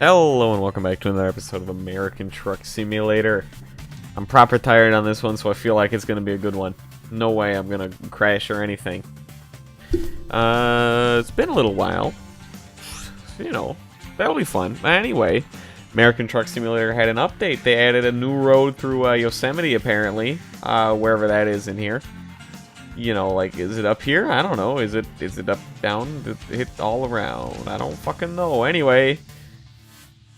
Hello and welcome back to another episode of American Truck Simulator. I'm proper tired on this one, so I feel like it's gonna be a good one. No way I'm gonna crash or anything. It's been a little while. You know, that'll be fun. Anyway, American Truck Simulator had an update. They added a new road through Yosemite, apparently. Wherever that is in here. You know, like, is it up here? I don't know. Is it up, down, hit all around? I don't fucking know. Anyway.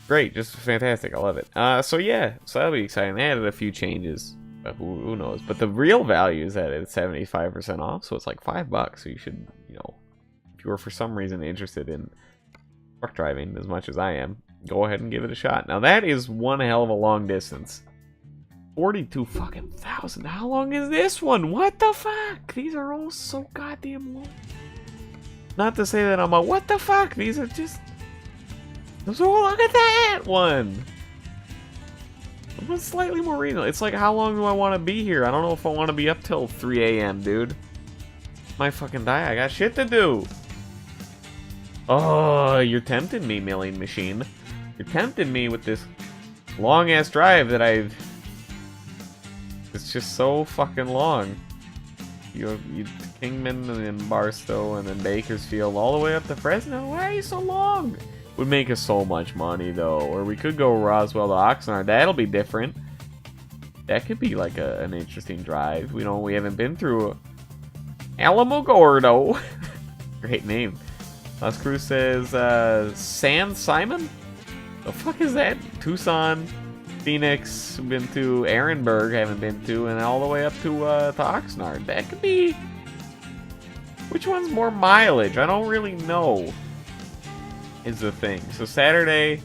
Great, just fantastic. I love it. So yeah, so that'll be exciting. They added a few changes. Who knows? But the real value is that it's 75% off, so it's like $5. So you should, you know, if you were for some reason interested in truck driving as much as I am, go ahead and give it a shot. Now that is one hell of a long distance. 42 fucking thousand. How long is this one? What the fuck? These are all so goddamn long. Not to say that I'm a what the fuck? These are just. So look at that one. It's slightly more reasonable. It's like, how long do I want to be here? I don't know if I want to be up till 3 a.m., dude. My fucking die. I got shit to do. Oh, you're tempting me, Milling Machine. You're tempting me with this long-ass drive that I've... It's just so fucking long. You Kingman and then Barstow and then Bakersfield all the way up to Fresno. Why are you so long? Would make us so much money though, or we could go Roswell to Oxnard. That'll be different. That could be like an interesting drive. We haven't been through Alamogordo. Great name. Las Cruz says San Simon. The fuck is that? Tucson, Phoenix. Been to Ehrenberg. Haven't been to, and all the way up to Oxnard. That could be. Which one's more mileage? I don't really know. Is the thing. So Saturday,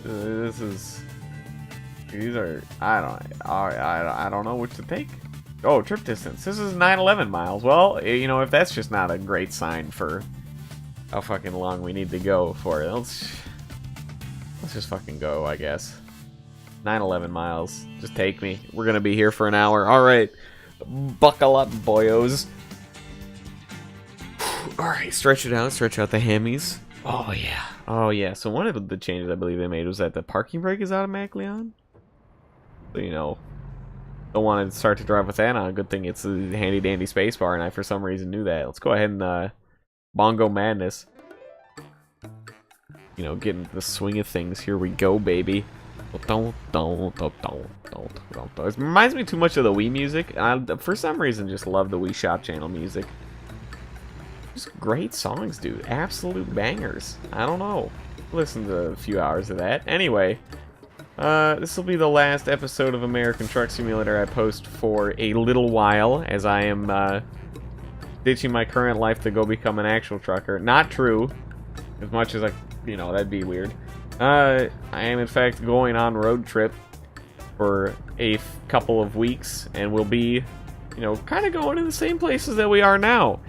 these are, I don't know which to take. Oh, trip distance. This is 911 miles. Well, you know, if that's just not a great sign for how fucking long we need to go for it, let's just fucking go, I guess. 911 miles. Just take me. We're gonna be here for an hour. All right, buckle up, boyos. All right, stretch it out. Stretch out the hammies. Oh yeah. Oh yeah. So one of the changes I believe they made was that the parking brake is automatically on. So, you know, don't want to start to drive with that on. Good thing it's a handy dandy space bar, and I for some reason knew that. Let's go ahead and bongo madness. You know, get into the swing of things. Here we go, baby. It reminds me too much of the Wii music. I, for some reason, just love the Wii Shop Channel music. Just great songs, dude. Absolute bangers. I don't know. Listen to a few hours of that. Anyway, this will be the last episode of American Truck Simulator I post for a little while, as I am ditching my current life to go become an actual trucker. Not true. As much as you know, that'd be weird. I am in fact going on road trip for a couple of weeks, and we'll be, you know, kind of going to the same places that we are now.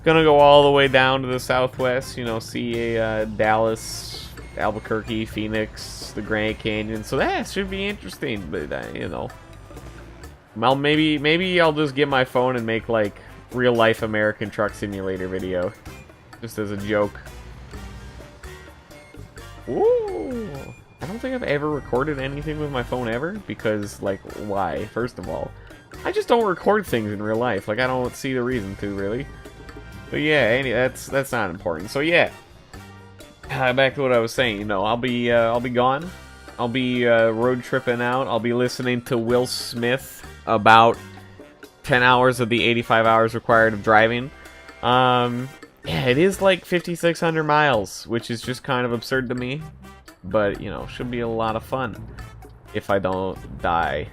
Gonna go all the way down to the southwest, you know, see a Dallas, Albuquerque, Phoenix, the Grand Canyon. So that should be interesting. But you know, well, maybe I'll just get my phone and make like real life American Truck Simulator video, just as a joke. Ooh, I don't think I've ever recorded anything with my phone ever, because like, why? First of all, I just don't record things in real life. Like, I don't see the reason to, really. But yeah, that's not important. So yeah, back to what I was saying. You know, I'll be gone. I'll be road tripping out. I'll be listening to Will Smith about 10 hours of the 85 hours required of driving. Yeah, it is like 5,600 miles, which is just kind of absurd to me. But you know, should be a lot of fun if I don't die.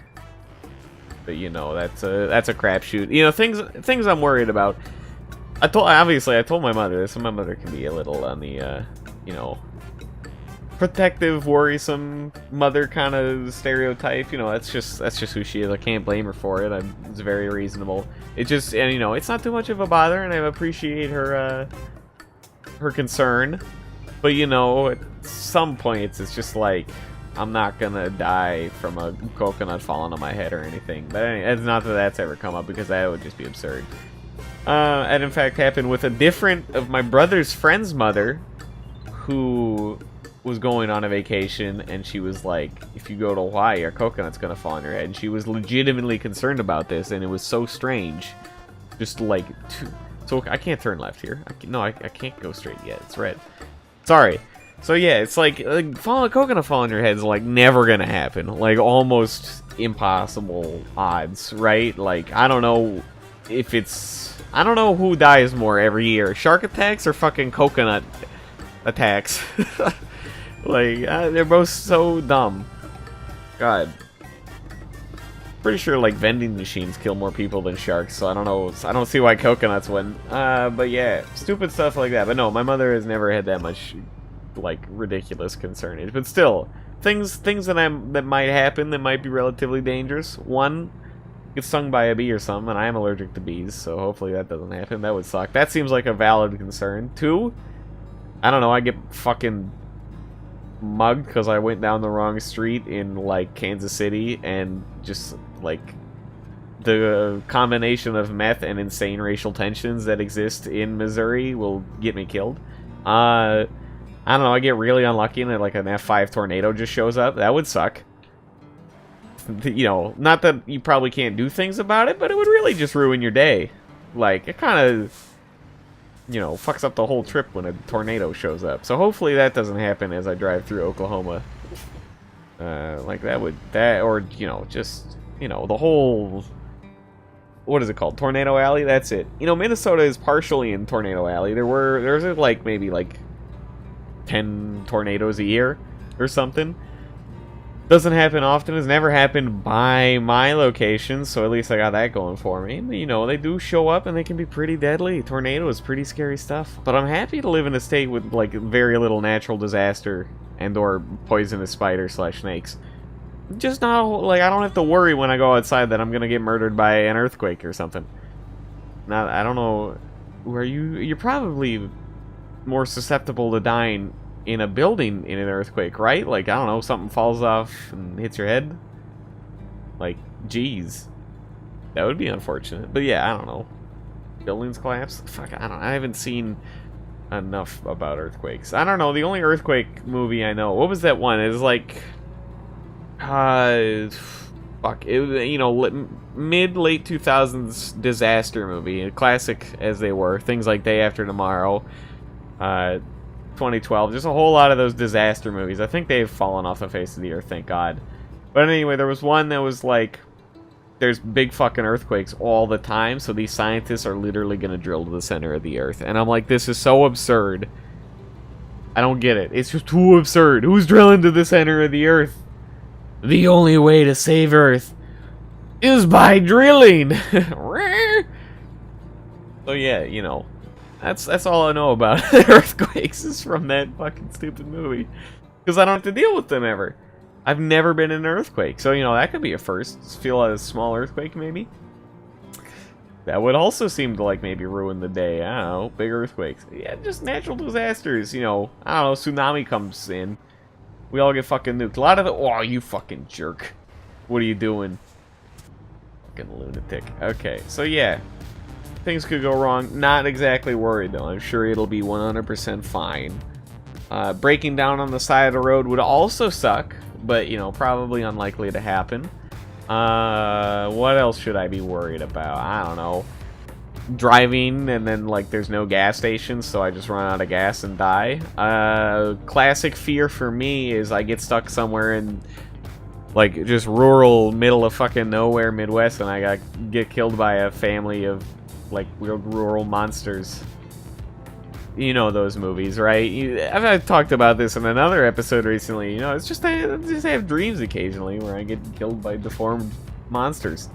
But you know, that's a crapshoot. You know, things I'm worried about. I told my mother this, and my mother can be a little on the, you know, protective, worrisome mother kind of stereotype. You know, that's just who she is. I can't blame her for it. It's very reasonable. It just, and you know, it's not too much of a bother, and I appreciate her, her concern. But you know, at some points, it's just like, I'm not gonna die from a coconut falling on my head or anything. But anyway, it's not that that's ever come up, because that would just be absurd. And in fact happened with a different of my brother's friend's mother, who was going on a vacation, and she was like, if you go to Hawaii, a coconut's gonna fall on your head. And she was legitimately concerned about this, and it was so strange. Just like, so I can't turn left here. I can't go straight yet. It's red. Sorry. So yeah, it's like a coconut fall on your head is like never gonna happen. Like almost impossible odds, right? Like I don't know if it's, I don't know who dies more every year, shark attacks or fucking coconut attacks. Like they're both so dumb. God. Pretty sure like vending machines kill more people than sharks, so I don't know. I don't see why coconuts win. But yeah, stupid stuff like that. But no, my mother has never had that much like ridiculous concern. But still, things that might happen that might be relatively dangerous. One, get stung by a bee or something, and I am allergic to bees, so hopefully that doesn't happen. That would suck. That seems like a valid concern. Two, I don't know, I get fucking mugged because I went down the wrong street in like Kansas City, and just like the combination of meth and insane racial tensions that exist in Missouri will get me killed. I don't know, I get really unlucky and like an F5 tornado just shows up. That would suck. You know, not that you probably can't do things about it, but it would really just ruin your day. Like, it kind of, you know, fucks up the whole trip when a tornado shows up. So hopefully that doesn't happen as I drive through Oklahoma. Like or, you know, just, you know, the whole, what is it called? Tornado Alley? That's it. You know, Minnesota is partially in Tornado Alley. There's like maybe like 10 tornadoes a year or something. Doesn't happen often. It's never happened by my location, so at least I got that going for me. But, you know, they do show up and they can be pretty deadly. Tornado is pretty scary stuff. But I'm happy to live in a state with, like, very little natural disaster and or poisonous spiders / snakes. Just not, like, I don't have to worry when I go outside that I'm gonna get murdered by an earthquake or something. Now, I don't know, you're probably more susceptible to dying in a building in an earthquake, right? Like, I don't know, something falls off and hits your head. Like, geez. That would be unfortunate. But yeah, I don't know. Buildings collapse? Fuck, I don't know. I haven't seen enough about earthquakes. I don't know, the only earthquake movie I know, what was that one? It was like, fuck, it was, you know, late 2000s disaster movie, a classic as they were, things like Day After Tomorrow, 2012, just a whole lot of those disaster movies. I think they've fallen off the face of the earth, thank God. But anyway, there was one that was like, there's big fucking earthquakes all the time, so these scientists are literally gonna drill to the center of the earth. And I'm like, this is so absurd. I don't get it. It's just too absurd. Who's drilling to the center of the earth? The only way to save Earth is by drilling. So yeah, you know, that's all I know about earthquakes is from that fucking stupid movie. Because I don't have to deal with them ever. I've never been in an earthquake. So, you know, that could be a first. Feel a small earthquake, maybe. That would also seem to, like, maybe ruin the day. I don't know. Big earthquakes. Yeah, just natural disasters, you know. I don't know, tsunami comes in. We all get fucking nuked. A lot of it... Oh, you fucking jerk. What are you doing? Fucking lunatic. Okay, so yeah. Things could go wrong. Not exactly worried, though. I'm sure it'll be 100% fine. Breaking down on the side of the road would also suck. But, you know, probably unlikely to happen. What else should I be worried about? I don't know. Driving and then, like, there's no gas stations, so I just run out of gas and die. Classic fear for me is I get stuck somewhere in, like, just rural, middle of fucking nowhere Midwest, and I get killed by a family of, like, weird rural monsters. You know those movies, right? I've talked about this in another episode recently. You know, it's just I have dreams occasionally where I get killed by deformed monsters.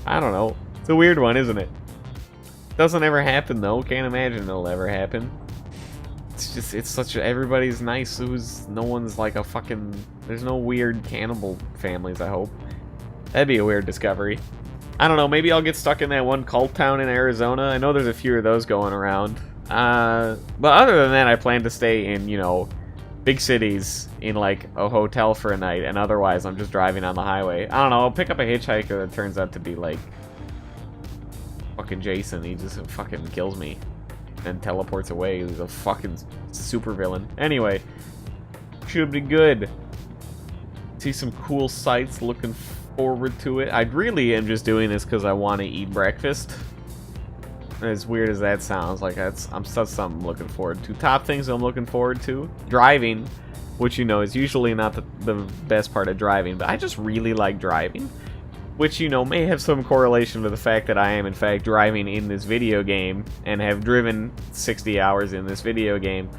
I don't know. It's a weird one, isn't it? Doesn't ever happen, though. Can't imagine it'll ever happen. It's just, it's such a, everybody's nice. No one's like a fucking, there's no weird cannibal families, I hope. That'd be a weird discovery. I don't know, maybe I'll get stuck in that one cult town in Arizona. I know there's a few of those going around. But other than that, I plan to stay in, you know, big cities in, like, a hotel for a night, and otherwise I'm just driving on the highway. I don't know, I'll pick up a hitchhiker that turns out to be, like, fucking Jason. He just fucking kills me and teleports away. He's a fucking supervillain. Anyway, Should be good. See some cool sights, looking forward to it. I really am just doing this because I want to eat breakfast. As weird as that sounds, like that's something I'm looking forward to. Top things I'm looking forward to: driving, which you know is usually not the best part of driving, but I just really like driving, which you know may have some correlation with the fact that I am in fact driving in this video game and have driven 60 hours in this video game.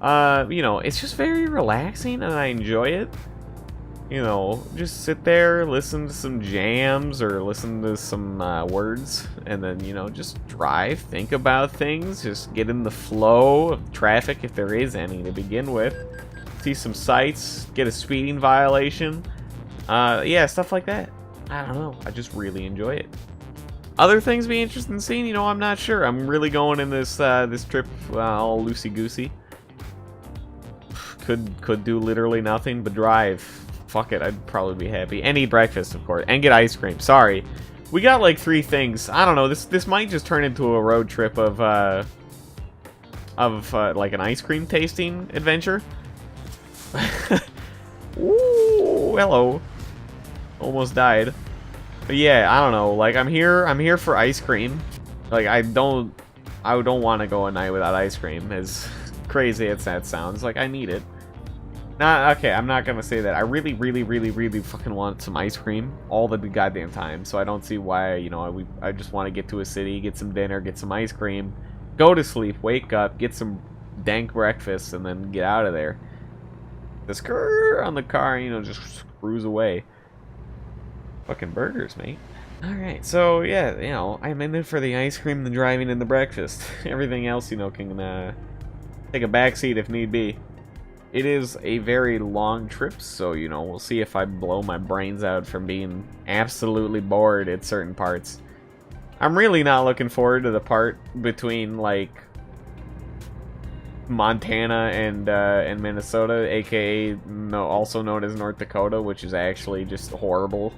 You know, it's just very relaxing and I enjoy it. You know, just sit there, listen to some jams or listen to some words, and then, you know, just drive, think about things, just get in the flow of traffic if there is any to begin with. See some sights, get a speeding violation. Yeah, stuff like that. I don't know. I just really enjoy it. Other things be interested in seeing, you know, I'm not sure. I'm really going in this this trip all loosey-goosey. Could do literally nothing but drive. Fuck it, I'd probably be happy. And eat breakfast, of course. And get ice cream. Sorry. We got like 3 things. I don't know, this might just turn into a road trip of like an ice cream tasting adventure. Ooh, hello. Almost died. But yeah, I don't know. Like I'm here for ice cream. Like I don't want to go a night without ice cream, as crazy as that sounds. Like I need it. Nah, okay, I'm not gonna say that. I really fucking want some ice cream all the goddamn time. So I don't see why, you know, I just want to get to a city, get some dinner, get some ice cream, go to sleep, wake up, get some dank breakfast, and then get out of there. The skrrr on the car, you know, just cruise away. Fucking burgers, mate. Alright, so yeah, you know, I'm in it for the ice cream, the driving, and the breakfast. Everything else, you know, can take a backseat if need be. It is a very long trip, so, you know, we'll see if I blow my brains out from being absolutely bored at certain parts. I'm really not looking forward to the part between, like, Montana and Minnesota, aka also known as North Dakota, which is actually just horrible.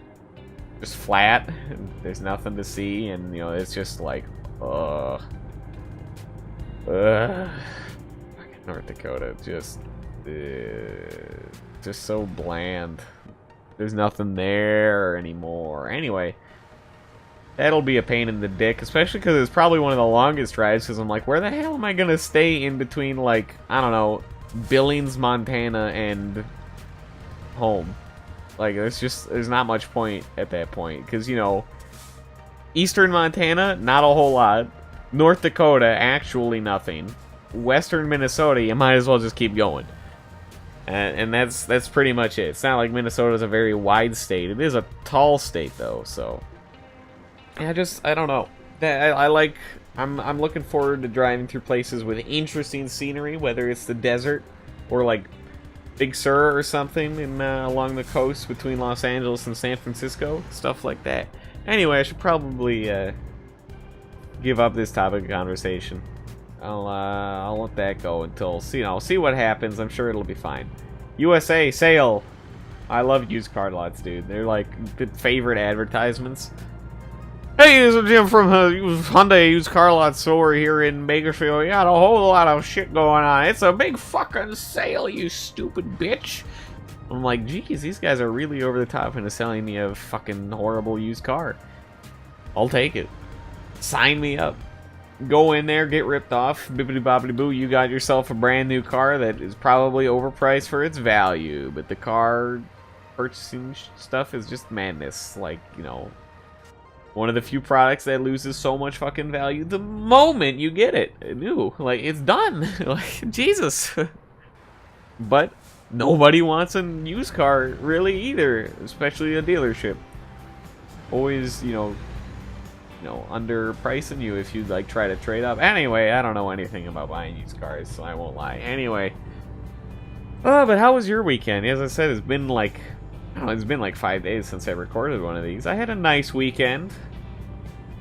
Just flat, and there's nothing to see, and, you know, it's just like, ugh. Fucking North Dakota, just so bland. There's nothing there anymore. Anyway, that'll be a pain in the dick, especially because it's probably one of the longest drives, because I'm like, where the hell am I gonna stay in between, like, I don't know, Billings, Montana, and home? Like, there's not much point at that point, because, you know, Eastern Montana, not a whole lot. North Dakota, actually nothing. Western Minnesota, you might as well just keep going. And that's pretty much it. It's not like Minnesota's a very wide state. It is a tall state, though, so... Yeah, I don't know. I'm looking forward to driving through places with interesting scenery, whether it's the desert or, like, Big Sur or something in along the coast between Los Angeles and San Francisco. Stuff like that. Anyway, I should probably give up this topic of conversation. I'll let that go until, you know, see what happens. I'm sure it'll be fine. USA sale. I love used car lots, dude. They're like the favorite advertisements. Hey, this is Jim from Hyundai used car lot store here in Bakersfield. We got a whole lot of shit going on. It's a big fucking sale, you stupid bitch. I'm like, geez, these guys are really over the top into selling me a fucking horrible used car. I'll take it. Sign me up. Go in there, get ripped off, bibbidi bobbidi boo, you got yourself a brand new car that is probably overpriced for its value, but the car purchasing stuff is just madness. Like, you know, one of the few products that loses so much fucking value the moment you get it new. Like, it's done. Like, Jesus. But nobody wants a used car really either, especially a dealership. Always, you know, underpricing you if you like try to trade up. Anyway, I don't know anything about buying used cars, so I won't lie. Anyway, but how was your weekend? As I said, it's been like, I don't know, it's been like 5 days since I recorded one of these. I had a nice weekend.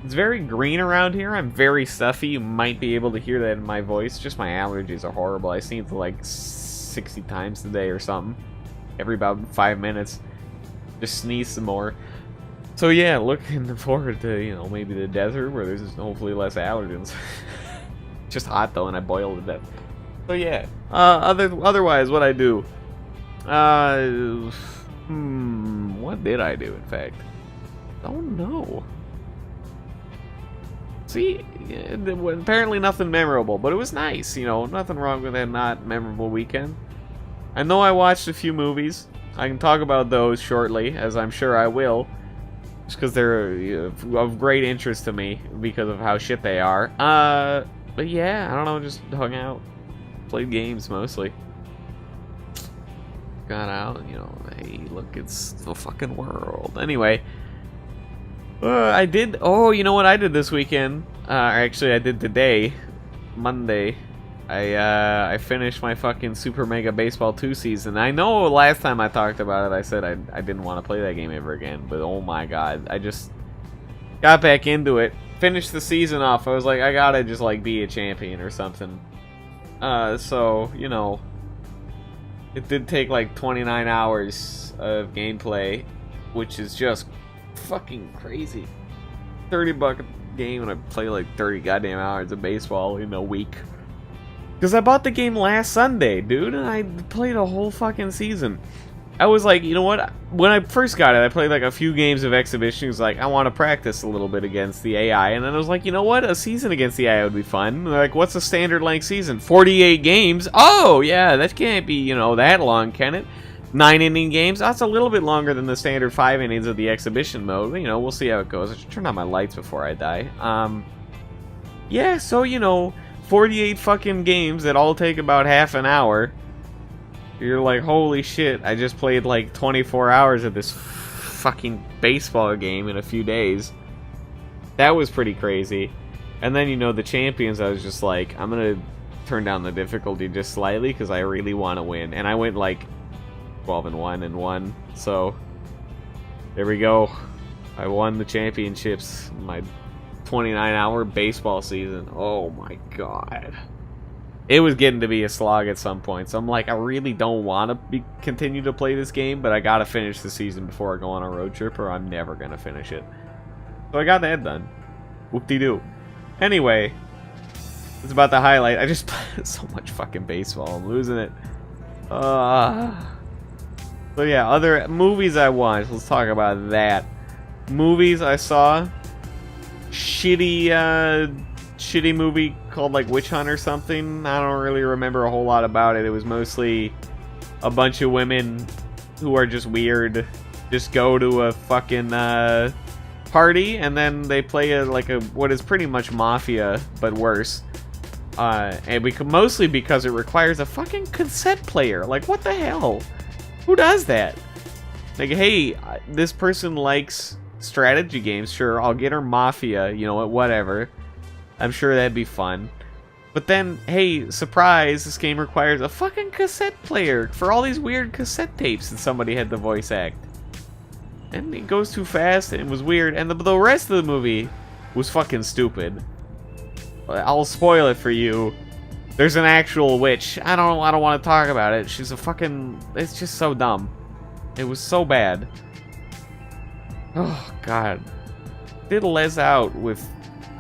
It's very green around here. I'm very stuffy. You might be able to hear that in my voice. Just my allergies are horrible. I sneeze like 60 times today or something. Every about 5 minutes. Just sneeze some more. So yeah, looking forward to, you know, maybe the desert where there's hopefully less allergens. Just hot though, and I boil to death. So yeah, otherwise what I do. What did I do, in fact? Don't know. See, apparently nothing memorable, but it was nice, you know, nothing wrong with that not memorable weekend. I know I watched a few movies. I can talk about those shortly, as I'm sure I will. Just because they're of great interest to me because of how shit they are. But yeah, I don't know, just hung out. Played games, mostly. Got out, you know, hey, look, it's the fucking world. Anyway. I did, oh, you know what I did this weekend? Actually, I did today, Monday. I finished my fucking Super Mega Baseball 2 season. I know last time I talked about it, I said I didn't want to play that game ever again, but oh my god, I just got back into it. Finished the season off, I was like, I gotta just, like, be a champion or something. So, you know, it did take, like, 29 hours of gameplay, which is just fucking crazy. $30 a game, and I play like 30 goddamn hours of baseball in a week. Because I bought the game last Sunday, dude, and I played a whole fucking season. I was like, you know what? When I first got it, I played like a few games of exhibition. It was like, I want to practice a little bit against the AI. And then I was like, you know what? A season against the AI would be fun. And they're like, what's a standard length season? 48 games? Oh, yeah, that can't be, you know, that long, can it? 9-inning games? That's a little bit longer than the standard 5 innings of the exhibition mode. You know, we'll see how it goes. I should turn on my lights before I die. Yeah, so, you know, 48 fucking games that all take about half an hour. You're like, holy shit, I just played like 24 hours of this fucking baseball game in a few days. That was pretty crazy. And then, you know, the champions, I was just like, I'm gonna turn down the difficulty just slightly because I really want to win. And I went like 12-1 and won. So there we go. I won the championships. My 29-hour baseball season. Oh my god. It was getting to be a slog at some point. So I'm like, I really don't want to continue to play this game, but I gotta finish the season before I go on a road trip, or I'm never gonna finish it. So I got that done. Whoop-de-doo. Anyway, it's about the highlight. I just played so much fucking baseball. I'm losing it. So yeah, other movies I watched. Let's talk about that. Movies I saw. Shitty movie called like Witch Hunt or something. I don't really remember a whole lot about it. It was mostly a bunch of women who are just weird. Just go to a fucking party and then they play what is pretty much Mafia but worse. And mostly because it requires a fucking cassette player. Like, what the hell? Who does that? Like, hey, this person likes strategy games. Sure, I'll get her Mafia, you know, whatever. I'm sure that'd be fun. But then, hey, surprise, this game requires a fucking cassette player for all these weird cassette tapes that somebody had to voice act. And it goes too fast, and it was weird. And the rest of the movie was fucking stupid. I'll spoil it for you. There's an actual witch. I don't want to talk about it. She's a fucking... It's just so dumb. It was so bad. Oh, God. Did Les out with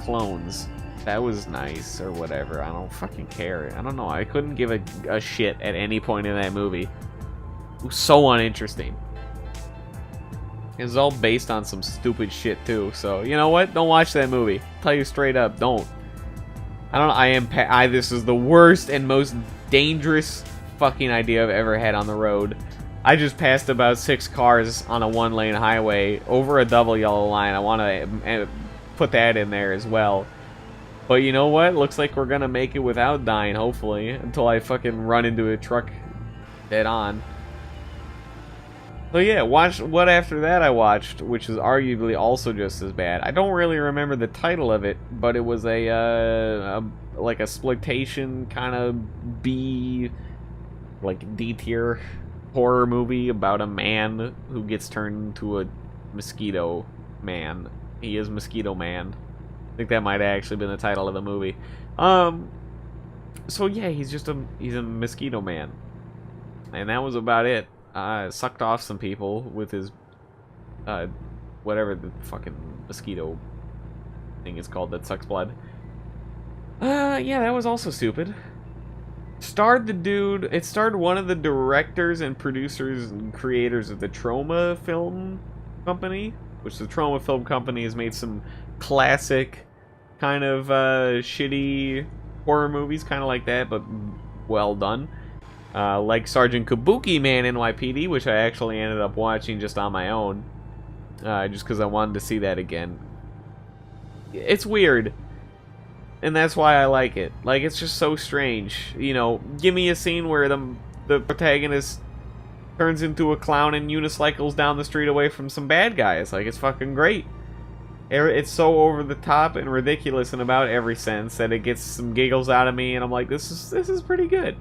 clones. That was nice, or whatever. I don't fucking care. I don't know. I couldn't give a shit at any point in that movie. It was so uninteresting. It was all based on some stupid shit, too. So, you know what? Don't watch that movie. I'll tell you straight up, don't. This is the worst and most dangerous fucking idea I've ever had on the road. I just passed about 6 cars on a 1-lane highway over a double yellow line. I want to put that in there as well. But you know what? Looks like we're gonna make it without dying, hopefully, until I fucking run into a truck dead on. So yeah, what after that I watched, which is arguably also just as bad. I don't really remember the title of it, but it was like a exploitation kind of B, like D-tier horror movie about a man who gets turned into a mosquito man. He is Mosquito Man. I think that might have actually been the title of the movie. So yeah, he's a mosquito man, and that was about it. Sucked off some people with his whatever the fucking mosquito thing is called that sucks blood. Yeah, that was also stupid. Starred the dude. It starred one of the directors and producers and creators of the Trauma Film Company, which the Trauma Film Company has made some classic kind of shitty horror movies, kind of like that, but well done. Like Sergeant Kabuki Man NYPD, which I actually ended up watching just on my own, just because I wanted to see that again. It's weird. And that's why I like it. Like, it's just so strange. You know, give me a scene where the protagonist turns into a clown and unicycles down the street away from some bad guys. Like, it's fucking great. It's so over the top and ridiculous in about every sense that it gets some giggles out of me, and I'm like, this is pretty good.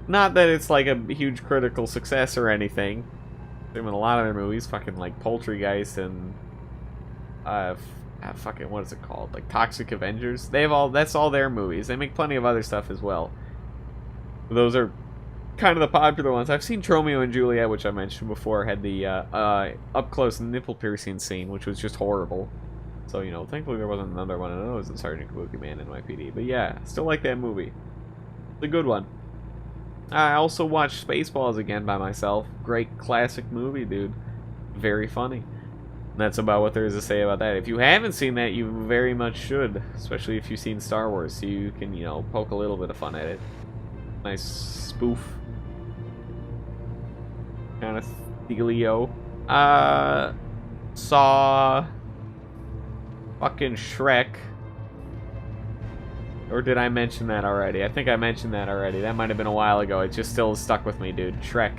Not that it's like a huge critical success or anything. Same with a lot of their movies, fucking like Poultrygeist and fucking, what is it called? Like Toxic Avengers. They have that's all their movies. They make plenty of other stuff as well. Those are kind of the popular ones. I've seen Romeo and Juliet, which I mentioned before, had the up close nipple piercing scene, which was just horrible. So, you know, thankfully there wasn't another one of those in Sergeant Kabuki Man NYPD. But yeah, still like that movie. It's a good one. I also watched Spaceballs again by myself. Great classic movie, dude. Very funny. And that's about what there is to say about that. If you haven't seen that, you very much should. Especially if you've seen Star Wars, so you can, you know, poke a little bit of fun at it. Nice spoof. Kind of dealio. Saw fucking Shrek. Or did I mention that already? I think I mentioned that already. That might have been a while ago. It just still stuck with me, dude. Shrek.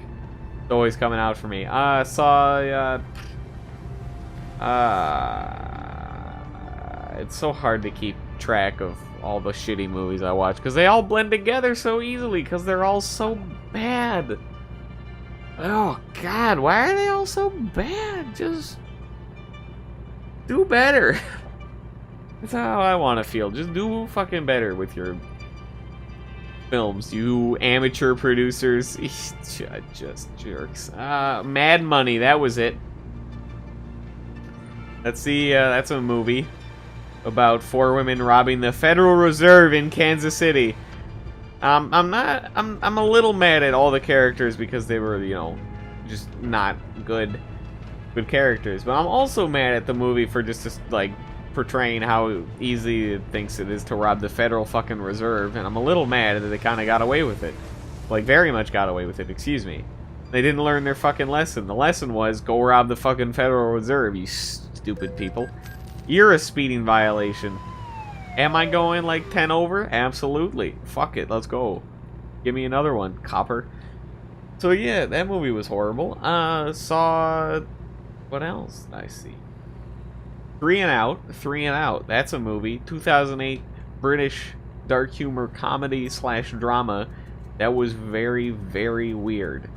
It's always coming out for me. Saw it's so hard to keep track of all the shitty movies I watch because they all blend together so easily because they're all so bad. Oh god, why are they all so bad? Just do better. That's how I want to feel. Just do fucking better with your films, you amateur producers. Just jerks. Mad Money, that was it. That's a movie about 4 women robbing the Federal Reserve in Kansas City. I'm a little mad at all the characters because they were, you know, just not good characters. But I'm also mad at the movie for just like portraying how easy it thinks it is to rob the Federal fucking Reserve, and I'm a little mad that they kind of got away with it. Like, very much got away with it, excuse me. They didn't learn their fucking lesson. The lesson was, go rob the fucking Federal Reserve, you stupid people. You're a speeding violation. Am I going like 10 over? Absolutely. Fuck it, let's go. Give me another one, copper. So yeah, that movie was horrible. Saw... What else did I see? Three and Out. That's a movie. 2008 British dark humor comedy / drama. That was very, very weird.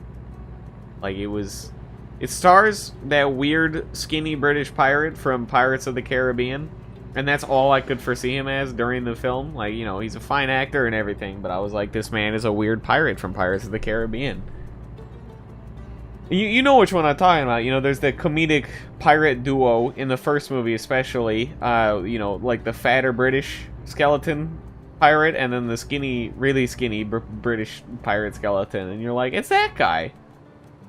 Like, it stars that weird skinny British pirate from Pirates of the Caribbean, and that's all I could foresee him as during the film. Like, you know, he's a fine actor and everything, but I was like, this man is a weird pirate from Pirates of the Caribbean. You know which one I'm talking about. You know, there's the comedic pirate duo in the first movie especially. You know, like the fatter British skeleton pirate and then the skinny, really skinny British pirate skeleton. And you're like, it's that guy.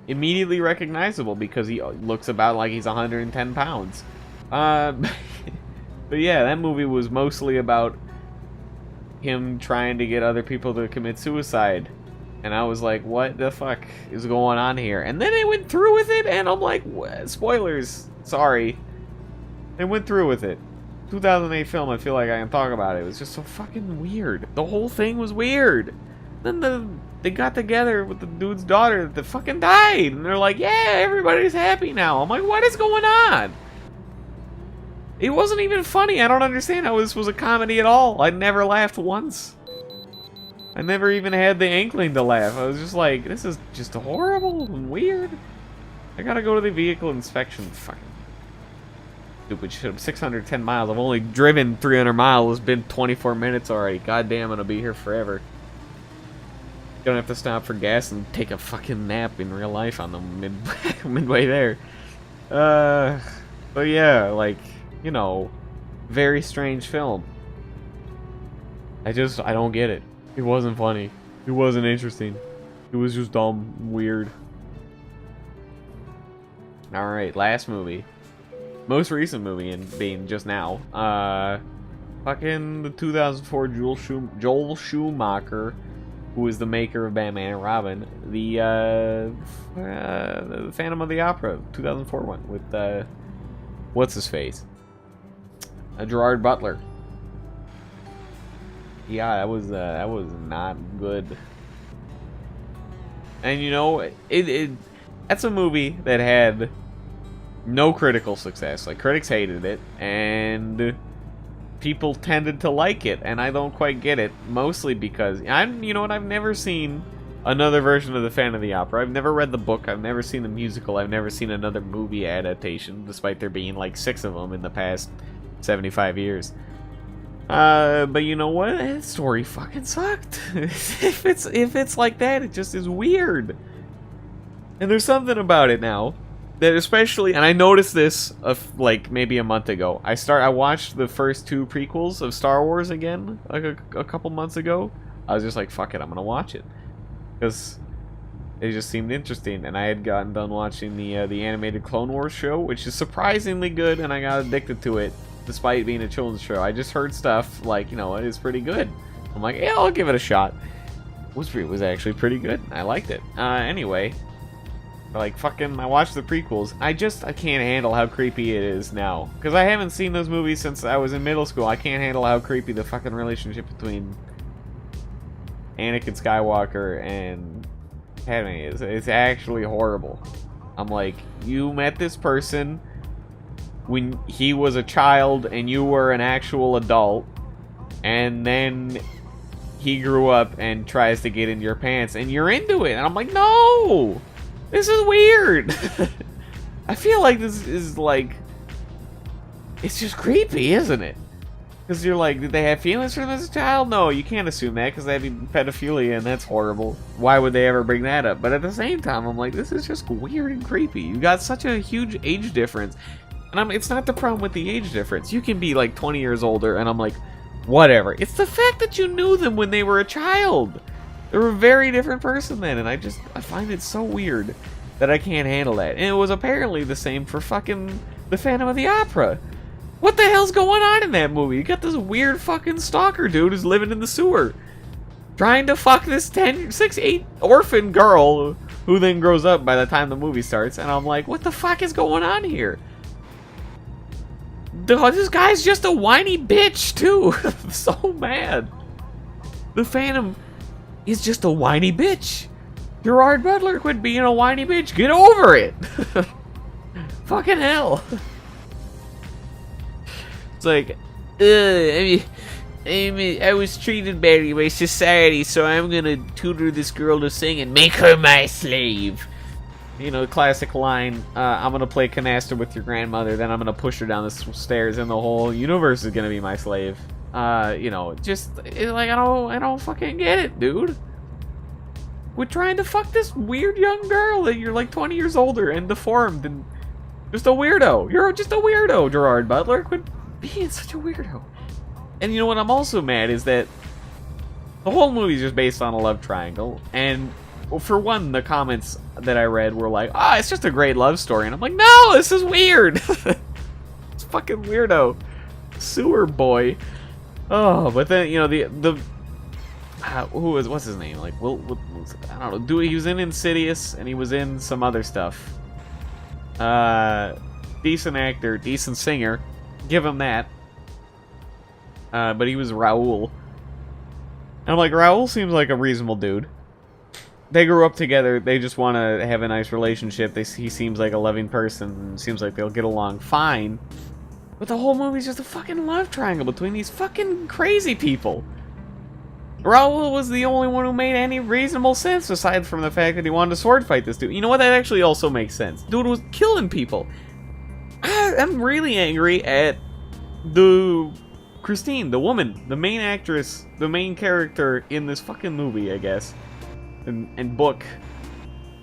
Immediately recognizable because he looks about like he's 110 pounds. But yeah, that movie was mostly about him trying to get other people to commit suicide. And I was like, what the fuck is going on here? And then they went through with it, and I'm like, what? Spoilers. Sorry. They went through with it. 2008 film, I feel like I can talk about it. It was just so fucking weird. The whole thing was weird. Then they got together with the dude's daughter that fucking died. And they're like, yeah, everybody's happy now. I'm like, what is going on? It wasn't even funny. I don't understand how this was a comedy at all. I never laughed once. I never even had the inkling to laugh. I was just like, this is just horrible and weird. I gotta go to the vehicle inspection. Fucking stupid shit. I'm 610 miles. I've only driven 300 miles. It's been 24 minutes already. God damn, I'm gonna be here forever. Don't have to stop for gas and take a fucking nap in real life on the midway there. But yeah, like, you know, very strange film. I don't get it. It wasn't funny. It wasn't interesting. It was just dumb, weird. Alright, last movie. Most recent movie, and being just now. Fucking the 2004 Joel Schumacher, who is the maker of Batman and Robin. The Phantom of the Opera, 2004 one, with, what's his face? Gerard Butler. Yeah, that was not good. And you know, that's a movie that had no critical success. Like, critics hated it, and people tended to like it, and I don't quite get it. Mostly because you know what? I've never seen another version of the Phantom of the Opera. I've never read the book. I've never seen the musical. I've never seen another movie adaptation, despite there being like 6 of them in the past 75 years. But you know what? That story fucking sucked. if it's like that, it just is weird. And there's something about it now that especially, and I noticed this like maybe a month ago. I watched the first 2 prequels of Star Wars again, like a couple months ago. I was just like, fuck it, I'm gonna watch it, because it just seemed interesting. And I had gotten done watching the animated Clone Wars show, which is surprisingly good, and I got addicted to it. Despite being a children's show, I just heard stuff like, you know, it is pretty good. I'm like, yeah, I'll give it a shot. It was actually pretty good. I liked it. Anyway, like fucking, I watched the prequels. I can't handle how creepy it is now, because I haven't seen those movies since I was in middle school. I can't handle how creepy the fucking relationship between Anakin Skywalker and Padme is. It's actually horrible. I'm like, you met this person when he was a child and you were an actual adult, and then he grew up and tries to get in your pants and you're into it, and I'm like, no, this is weird. I feel like this is like, it's just creepy, isn't it? Because you're like, did they have feelings for them as a child? No, you can't assume that, because that'd be pedophilia, and that's horrible. Why would they ever bring that up? But at the same time, I'm like, this is just weird and creepy. You got such a huge age difference. And it's not the problem with the age difference. You can be like 20 years older, and I'm like, whatever. It's the fact that you knew them when they were a child. They were a very different person then, and I find it so weird that I can't handle that. And it was apparently the same for fucking the Phantom of the Opera. What the hell's going on in that movie? You got this weird fucking stalker dude who's living in the sewer, trying to fuck this 8 orphan girl, who then grows up by the time the movie starts, and I'm like, what the fuck is going on here? This guy's just a whiny bitch, too. I'm so mad. The Phantom is just a whiny bitch. Gerard Butler, quit being a whiny bitch. Get over it. Fucking hell. It's like, I was treated badly by society, so I'm gonna tutor this girl to sing and make her my slave. You know, classic line, I'm gonna play canasta with your grandmother, then I'm gonna push her down the stairs, and the whole universe is gonna be my slave. You know, just, like, I don't fucking get it, dude. We're trying to fuck this weird young girl that you're like 20 years older and deformed and just a weirdo. You're just a weirdo, Gerard Butler. Quit being such a weirdo. And you know what, I'm also mad is that the whole movie's just based on a love triangle, and well, for one, the comments that I read were like, "Ah, it's just a great love story," and I'm like, "No, this is weird." It's fucking weirdo, sewer boy. Oh, but then you know what's his name? Like, I don't know. He was in Insidious, and he was in some other stuff. Decent actor, decent singer. Give him that. But he was Raoul. And I'm like, Raoul seems like a reasonable dude. They grew up together. They just want to have a nice relationship. He seems like a loving person. Seems like they'll get along fine. But the whole movie's just a fucking love triangle between these fucking crazy people. Raoul was the only one who made any reasonable sense, aside from the fact that he wanted to sword fight this dude. You know what? That actually also makes sense. Dude was killing people. I'm really angry at Christine, the woman, the main actress, the main character in this fucking movie, I guess. And book.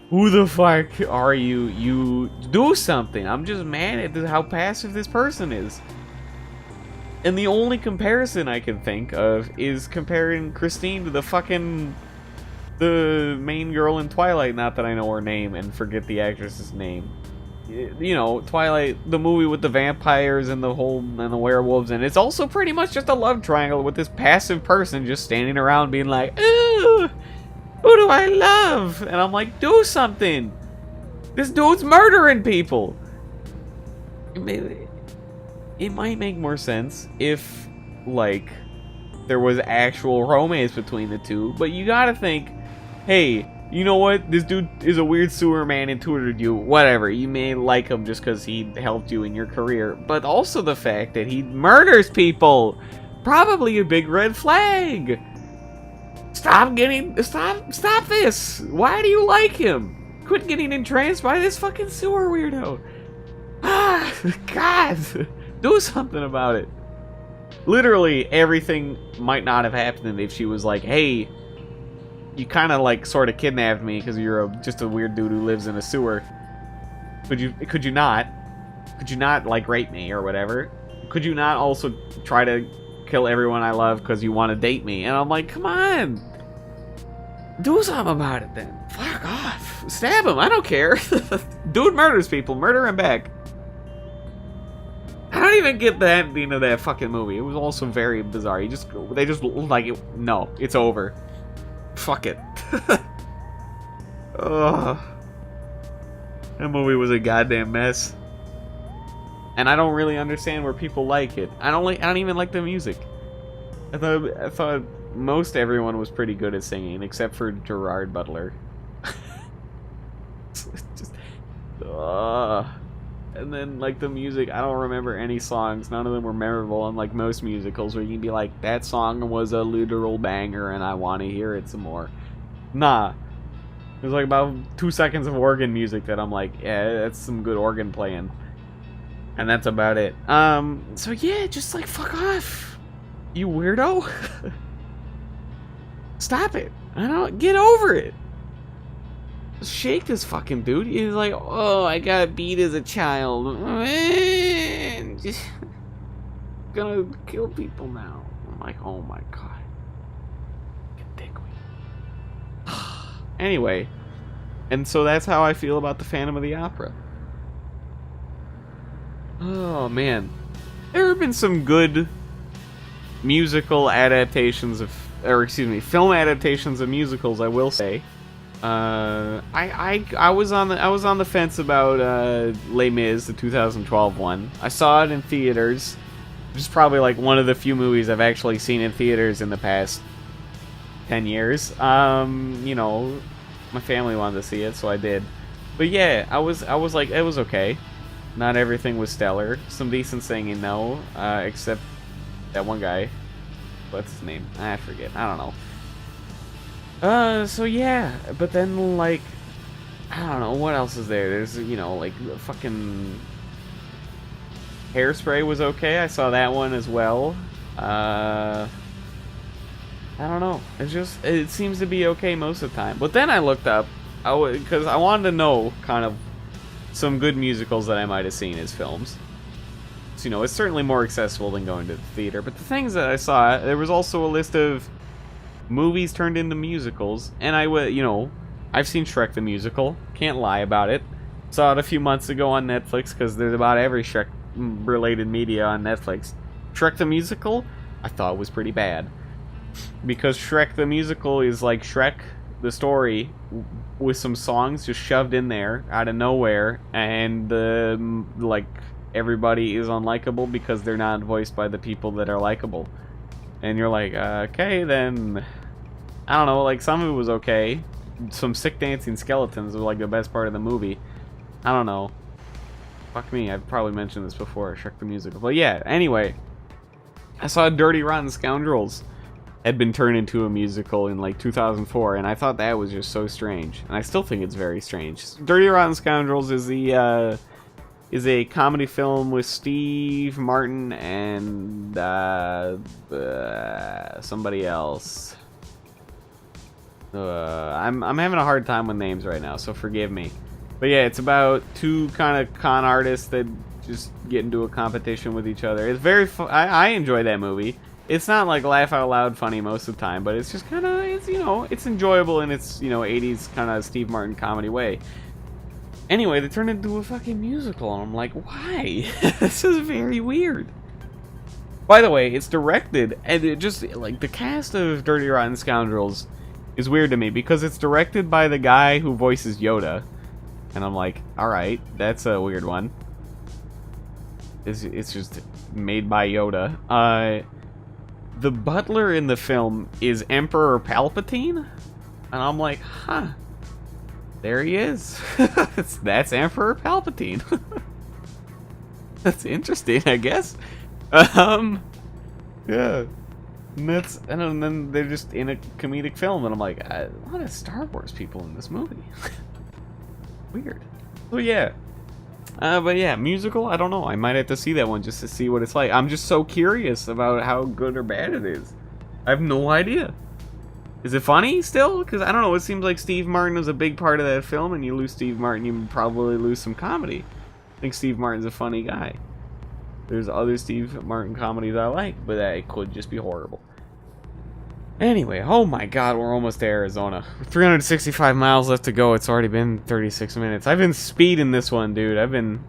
Who the fuck are you? You do something. I'm just mad at how passive this person is. And the only comparison I can think of is comparing Christine to the fucking The main girl in Twilight, not that I know her name and forget the actress's name. You know, Twilight, the movie with the vampires and the werewolves, and it's also pretty much just a love triangle with this passive person just standing around being like, ooh, who do I love? And I'm like, do something. This dude's murdering people. It might make more sense if, like, there was actual romance between the two, but you gotta think, hey, you know what? This dude is a weird sewer man and tutored you. Whatever. You may like him just because he helped you in your career. But also the fact that he murders people. Probably a big red flag. Stop this. Why do you like him? Quit getting entranced by this fucking sewer weirdo. Ah, God. Do something about it. Literally, everything might not have happened if she was like, hey, you kind of like sort of kidnapped me because you're just a weird dude who lives in a sewer. Could you not like rape me or whatever? Could you not also try to kill everyone I love because you want to date me? And I'm like, come on, do something about it then. Fuck off, stab him. I don't care. Dude murders people. Murder him back. I don't even get the ending of that fucking movie. It was also very bizarre. They just like it. No, it's over. Fuck it. Ugh. That movie was a goddamn mess. And I don't really understand where people like it. I don't even like the music. I thought most everyone was pretty good at singing, except for Gerard Butler. Just, and then, like, the music, I don't remember any songs. None of them were memorable, unlike most musicals where you can be like, that song was a literal banger and I want to hear it some more. Nah. There's like about 2 seconds of organ music that I'm like, yeah, that's some good organ playing. And that's about it. So yeah, just like, fuck off, you weirdo. Stop it. Get over it. Shake this fucking dude. He's like, oh, I got beat as a child. Just gonna kill people now. I'm like, oh my god. Get dickweed. Anyway, and so that's how I feel about the Phantom of the Opera. Oh man, there have been some good musical adaptations of, film adaptations of musicals, I will say. I was on the fence about Les Mis, the 2012 one. I saw it in theaters. Which is probably like one of the few movies I've actually seen in theaters in the past 10 years. You know, my family wanted to see it, so I did. But yeah, I was like, it was okay. Not everything was stellar. Some decent singing though, except that one guy. What's his name? I forget. I don't know. So yeah, but then, like, I don't know, what else is there? There's, you know, like, fucking Hairspray was okay. I saw that one as well. I don't know. It seems to be okay most of the time. But then I looked up, because I wanted to know, kind of, some good musicals that I might have seen as films. So, you know, it's certainly more accessible than going to the theater. But the things that I saw, there was also a list of movies turned into musicals, and I've seen Shrek the Musical, can't lie about it. Saw it a few months ago on Netflix, because there's about every Shrek related media on Netflix. Shrek the Musical, I thought was pretty bad, because Shrek the Musical is like Shrek the story with some songs just shoved in there out of nowhere, and like everybody is unlikable because they're not voiced by the people that are likable. And you're like, okay, then, I don't know, like, some of it was okay. Some sick dancing skeletons were, like, the best part of the movie. I don't know. Fuck me, I've probably mentioned this before, Shrek the Musical. But yeah, anyway, I saw Dirty Rotten Scoundrels had been turned into a musical in, like, 2004, and I thought that was just so strange. And I still think it's very strange. Dirty Rotten Scoundrels is a comedy film with Steve Martin and somebody else. I'm having a hard time with names right now, so forgive me. But yeah, it's about two kind of con artists that just get into a competition with each other. It's very fun. I enjoy that movie. It's not like laugh out loud funny most of the time, but it's just kind of, it's, you know, it's enjoyable in its, you know, 80s kind of Steve Martin comedy way. Anyway, they turned it into a fucking musical, and I'm like, why? This is very weird. By the way, it's directed, and it just, like, the cast of Dirty Rotten Scoundrels is weird to me, because it's directed by the guy who voices Yoda. And I'm like, alright, that's a weird one. It's just made by Yoda. The butler in the film is Emperor Palpatine? And I'm like, huh. There he is. That's Emperor Palpatine. That's interesting, I guess. Yeah. And then they're just in a comedic film, and I'm like, a lot of Star Wars people in this movie. Weird. So yeah. But yeah, musical, I don't know. I might have to see that one just to see what it's like. I'm just so curious about how good or bad it is. I have no idea. Is it funny still? Because I don't know, it seems like Steve Martin is a big part of that film, and you lose Steve Martin, you probably lose some comedy. I think Steve Martin's a funny guy. There's other Steve Martin comedies I like, but that could just be horrible. Anyway, oh my god, we're almost to Arizona. 365 miles left to go. It's already been 36 minutes. I've been speeding this one, dude. I've been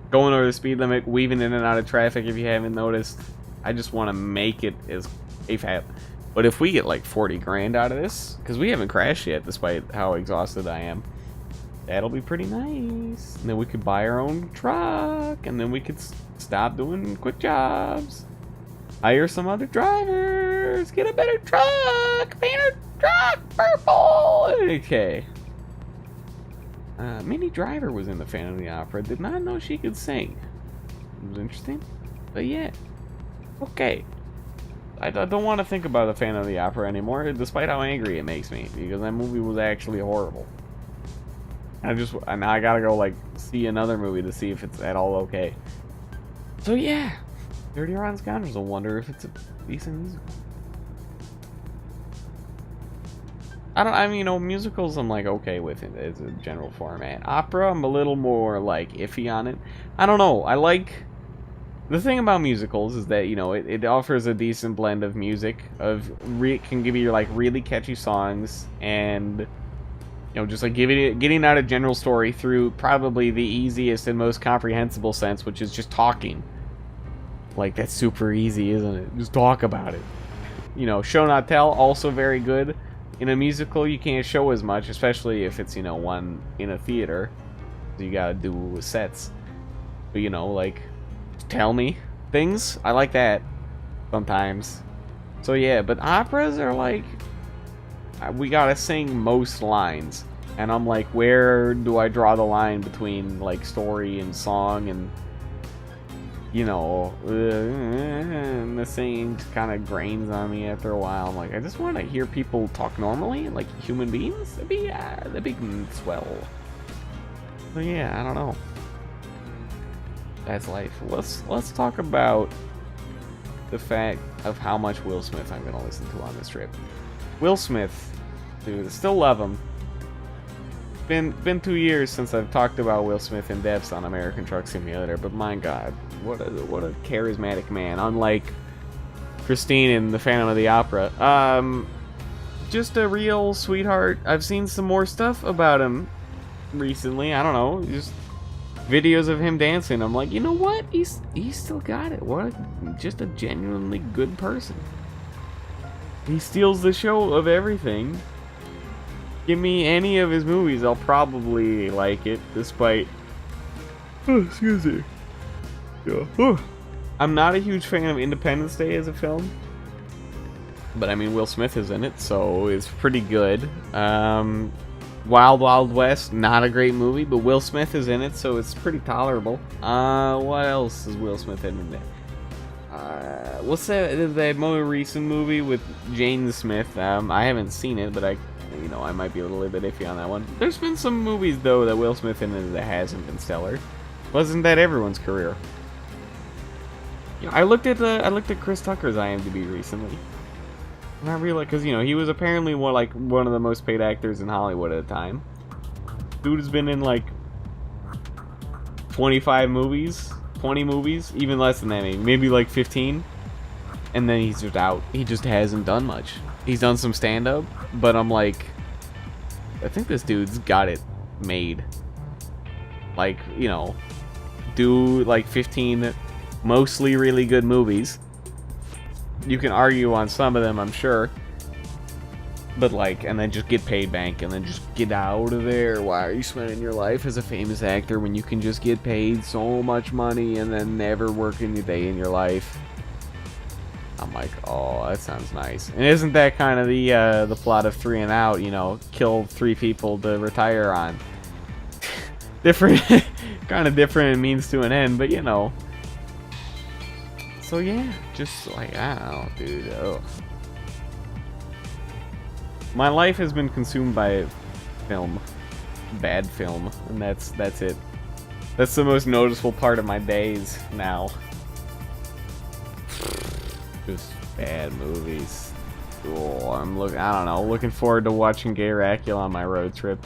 going over the speed limit, weaving in and out of traffic if you haven't noticed. I just want to make it as AFAP. But if we get like 40 grand out of this, because we haven't crashed yet despite how exhausted I am, that'll be pretty nice. And then we could buy our own truck, and then we could stop doing quick jobs. Hire some other drivers. Get a better truck. Paint a truck purple. Okay. Minnie Driver was in the Phantom of the Opera. Did not know she could sing. It was interesting. But yeah. Okay. I don't want to think about the Phantom of the Opera anymore, despite how angry it makes me, because that movie was actually horrible. Now I gotta go like see another movie to see if it's at all okay. So yeah. Dirty Rotten Scoundrels. I wonder if it's a decent musical. I mean, you know, musicals I'm like okay with it as a general format. Opera, I'm a little more like iffy on it. I don't know. I like the thing about musicals is that, you know, it offers a decent blend of music can give you like really catchy songs, and you know, just like getting out a general story through probably the easiest and most comprehensible sense, which is just talking. Like, that's super easy, isn't it? Just talk about it. You know, show not tell, also very good. In a musical, you can't show as much, especially if it's, you know, one in a theater. You gotta do sets. But, you know, like, tell me things. I like that sometimes. So, yeah, but operas are like, we gotta sing most lines. And I'm like, where do I draw the line between, like, story and song and... You know, the singing kind of grains on me after a while. I'm like, I just want to hear people talk normally, like human beings. That'd be swell. So yeah, I don't know. That's life. Let's talk about the fact of how much Will Smith I'm gonna listen to on this trip. Will Smith, dude, still love him. Been 2 years since I've talked about Will Smith in depth on American Truck Simulator, but my God, what a charismatic man. Unlike Christine in The Phantom of the Opera, just a real sweetheart. I've seen some more stuff about him recently. I don't know, just videos of him dancing. I'm like, you know what? He's still got it. Just a genuinely good person. He steals the show of everything. Give me any of his movies, I'll probably like it, despite... Oh, excuse me. Yeah. I'm not a huge fan of Independence Day as a film. But I mean, Will Smith is in it, so it's pretty good. Wild Wild West, not a great movie, but Will Smith is in it, so it's pretty tolerable. What else is Will Smith in there? What's that more recent movie with Jaden Smith? I haven't seen it, but I might be a little bit iffy on that one. There's been some movies though that Will Smith in that hasn't been stellar. Wasn't that everyone's career? Yeah, I looked at Chris Tucker's IMDb recently. And I realized, because he was apparently one of the most paid actors in Hollywood at the time. Dude has been in like 25 movies, 20 movies, even less than that, maybe like 15. and then he's just out. He just hasn't done much. He's done some stand-up, but I'm like, I think this dude's got it made. Like, you know, do like 15 mostly really good movies. You can argue on some of them, I'm sure. But like, and then just get paid bank and then just get out of there. Why are you spending your life as a famous actor when you can just get paid so much money and then never work a day in your life? I'm like, oh, that sounds nice. And isn't that kind of the plot of 3 and Out? You know, kill 3 people to retire on. Different, kind of different means to an end, but you know. So yeah, just like, I don't know, dude. Ugh. My life has been consumed by film, bad film, and that's it. That's the most noticeable part of my days now. Just bad movies. Oh, I don't know, looking forward to watching Gay Racula on my road trip.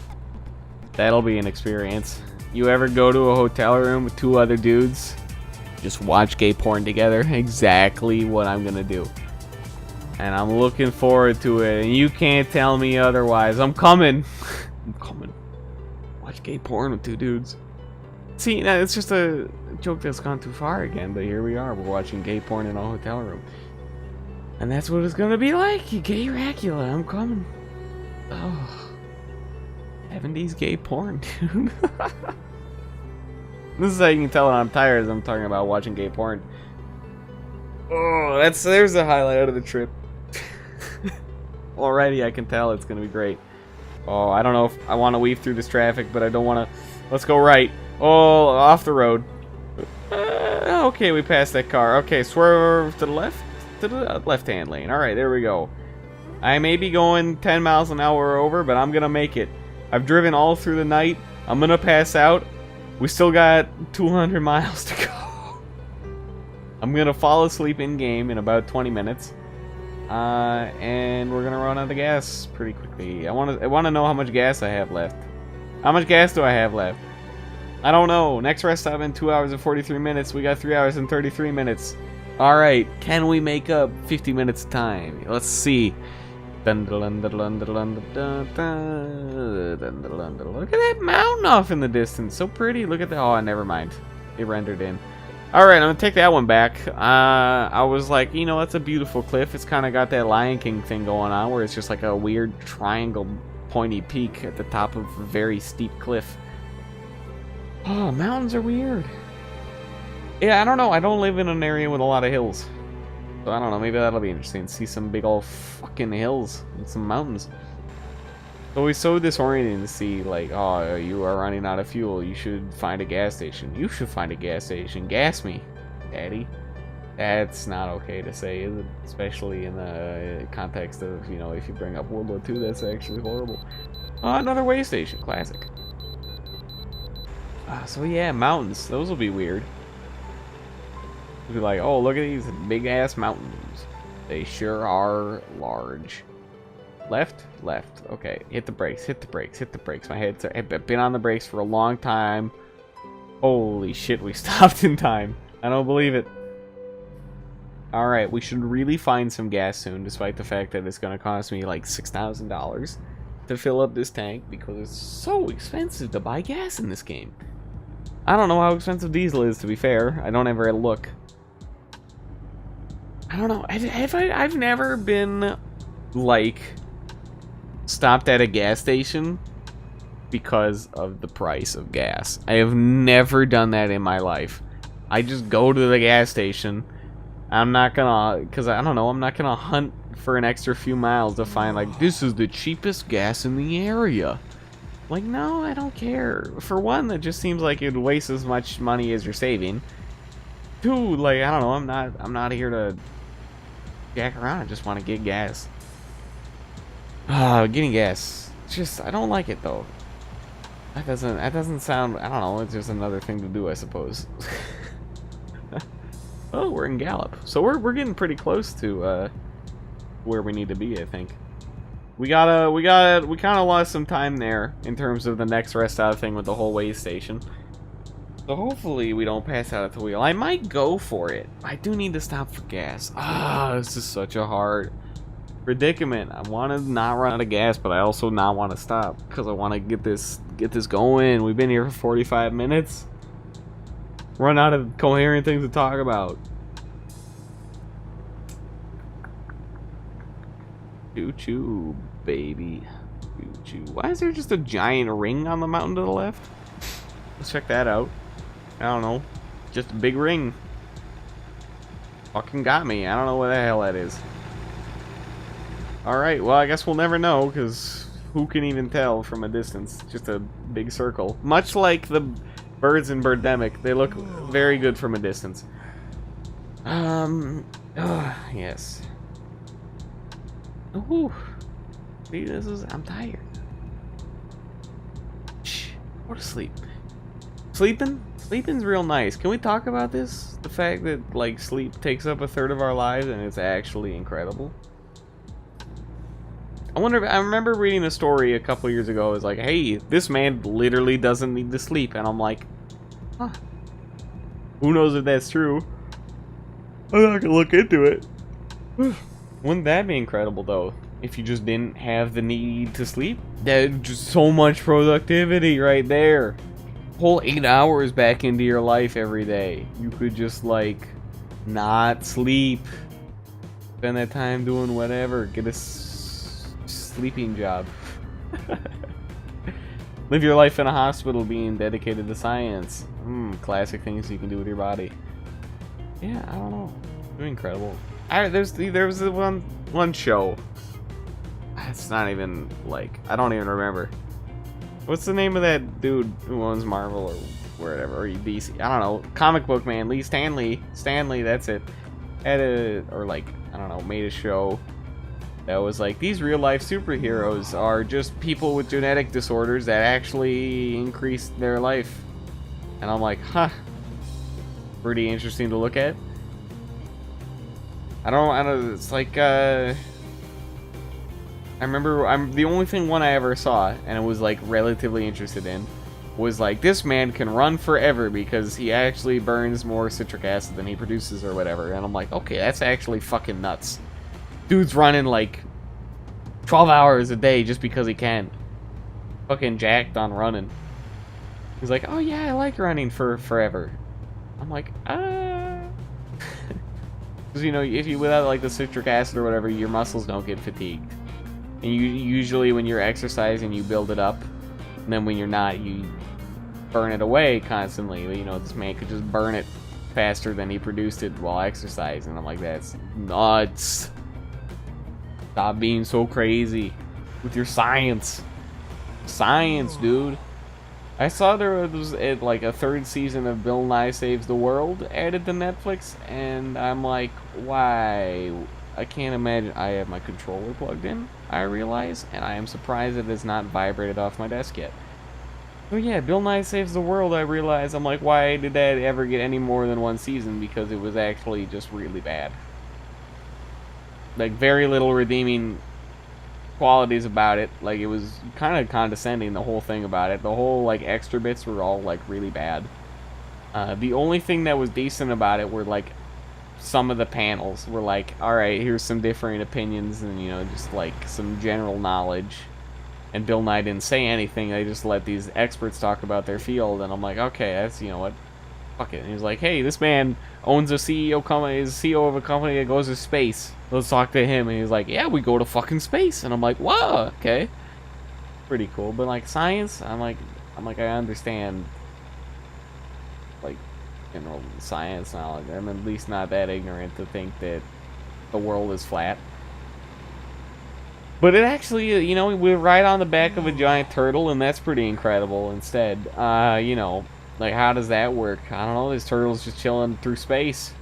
That'll be an experience. You ever go to a hotel room with 2 other dudes? Just watch gay porn together? Exactly what I'm gonna do. And I'm looking forward to it, and you can't tell me otherwise. I'm coming. I'm coming. Watch gay porn with 2 dudes. See, now it's just a joke that's gone too far again, but here we are. We're watching gay porn in a hotel room. And that's what it's gonna be like. Gay Racula, I'm coming. Oh. 70s gay porn, dude. This is how you can tell that I'm tired as I'm talking about watching gay porn. Oh, there's the highlight of the trip. Already I can tell it's gonna be great. Oh, I don't know if I want to weave through this traffic, but I don't want to. Let's go right. Oh, off the road. Okay, we passed that car. Okay, swerve to the left. To the left-hand lane. Alright, there we go. I may be going 10 miles an hour over, but I'm gonna make it. I've driven all through the night. I'm gonna pass out. We still got 200 miles to go. I'm gonna fall asleep in-game in about 20 minutes. And we're gonna run out of gas pretty quickly. I wanna know how much gas I have left. How much gas do I have left? I don't know. Next rest stop in 2 hours and 43 minutes. We got 3 hours and 33 minutes. Alright, can we make up 50 minutes of time? Let's see. Look at that mountain off in the distance. So pretty. Look at that. Oh, never mind. It rendered in. Alright, I'm gonna take that one back. I was like, you know, that's a beautiful cliff. It's kind of got that Lion King thing going on where it's just like a weird triangle pointy peak at the top of a very steep cliff. Oh, mountains are weird. Yeah, I don't know. I don't live in an area with a lot of hills. So I don't know. Maybe that'll be interesting. See some big old fucking hills and some mountains. So we so disorienting to see, like, oh, you are running out of fuel. You should find a gas station. You should find a gas station. Gas me, Daddy. That's not okay to say, is it? Especially in the context of, you know, if you bring up World War II, that's actually horrible. Another way station. Classic. So yeah, mountains. Those will be weird. Be like, oh, look at these big-ass mountains. They sure are large. Left? Left. Okay, hit the brakes, hit the brakes, hit the brakes. My head's been on the brakes for a long time. Holy shit, we stopped in time. I don't believe it. Alright, we should really find some gas soon, despite the fact that it's going to cost me like $6,000 to fill up this tank, because it's so expensive to buy gas in this game. I don't know how expensive diesel is, to be fair. I don't ever look. I don't know. I've never been, like, stopped at a gas station because of the price of gas. I have never done that in my life. I just go to the gas station. I'm not gonna, because I don't know, I'm not gonna hunt for an extra few miles to find, like, this is the cheapest gas in the area. Like, no, I don't care. For one, it just seems like it would waste as much money as you're saving. Two, like, I don't know, I'm not here to jack around. I just want to get gas. Getting gas. It's just, I don't like it though. That doesn't sound, I don't know, it's just another thing to do, I suppose. Oh, we're in Gallup. So we're getting pretty close to where we need to be, I think. We kind of lost some time there in terms of the next rest out thing with the whole way station. So hopefully we don't pass out at the wheel. I might go for it. I do need to stop for gas. This is such a hard predicament. I want to not run out of gas, but I also not want to stop because I want to get this going. We've been here for 45 minutes. Run out of coherent things to talk about. Choo-choo, baby. Choo-choo. Why is there just a giant ring on the mountain to the left? Let's check that out. I don't know. Just a big ring. Fucking got me. I don't know what the hell that is. Alright, well, I guess we'll never know, because who can even tell from a distance? Just a big circle. Much like the birds in Birdemic, they look very good from a distance. Yes. Ooh. See, I'm tired. Shh. Go to sleep. Sleeping's real nice. Can we talk about this? The fact that, like, sleep takes up a third of our lives and it's actually incredible. I remember reading a story a couple years ago. It was like, hey, this man literally doesn't need to sleep. And I'm like, huh. Who knows if that's true? I'm not gonna look into it. Wouldn't that be incredible, though? If you just didn't have the need to sleep? That's just so much productivity right there. Whole 8 hours back into your life every day. You could just, like, not sleep. Spend that time doing whatever. Get a sleeping job. Live your life in a hospital being dedicated to science. Classic things you can do with your body. Yeah, I don't know. They're incredible. There was one show. It's not even, like, I don't even remember. What's the name of that dude who owns Marvel or wherever, or DC? I don't know. Comic book man, Lee Stanley. Stanley, that's it. Had made a show that was like, these real life superheroes are just people with genetic disorders that actually increase their life. And I'm like, huh. Pretty interesting to look at. I don't, it's like, I remember the only one I ever saw, and it was like relatively interested in, was like, this man can run forever because he actually burns more citric acid than he produces or whatever. And I'm like, okay, that's actually fucking nuts. Dude's running like 12 hours a day just because he can. Fucking jacked on running. He's like, oh yeah, I like running for forever. I'm like, because you know, if you without like the citric acid or whatever, your muscles don't get fatigued. And you usually when you're exercising, you build it up, and then when you're not, you burn it away constantly. You know, this man could just burn it faster than he produced it while exercising. I'm like, that's nuts. Stop being so crazy with your science. Science, dude. I saw there was like a 3rd season of Bill Nye Saves the World added to Netflix, and I'm like, why? I can't imagine. I have my controller plugged in, I realize, and I am surprised it has not vibrated off my desk yet. But yeah, Bill Nye Saves the World, I realize. I'm like, why did that ever get any more than 1 season? Because it was actually just really bad. Like, very little redeeming qualities about it. Like, it was kind of condescending, the whole thing about it. The whole, like, extra bits were all, like, really bad. The only thing that was decent about it were, like, some of the panels were like, alright, here's some differing opinions and, you know, just like some general knowledge. And Bill Nye didn't say anything. They just let these experts talk about their field, and I'm like, okay, that's, you know what, fuck it. And he was like, hey, this man owns a CEO company, is CEO of a company that goes to space. Let's talk to him. And he's like, yeah, we go to fucking space. And I'm like, whoa, okay, pretty cool. But like science, I'm like I understand, like, general science knowledge. I'm at least not that ignorant to think that the world is flat. But it actually, you know, we're right on the back of a giant turtle, and that's pretty incredible instead. You know, like, how does that work? I don't know, this turtle's just chilling through space.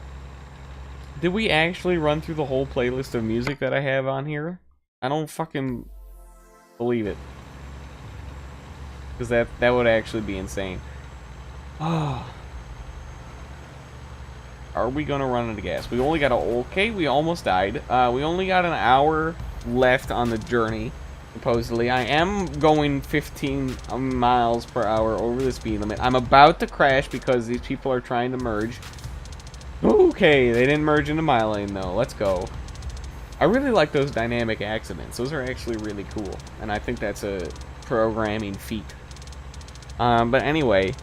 Did we actually run through the whole playlist of music that I have on here? I don't fucking believe it. Because that would actually be insane. Oh. Are we gonna run out of gas? We only got we almost died. We only got an hour left on the journey. Supposedly, I am going 15 miles per hour over the speed limit. I'm about to crash because these people are trying to merge. Okay, they didn't merge into my lane though. Let's go. I really like those dynamic accidents. Those are actually really cool, and I think that's a programming feat. But anyway,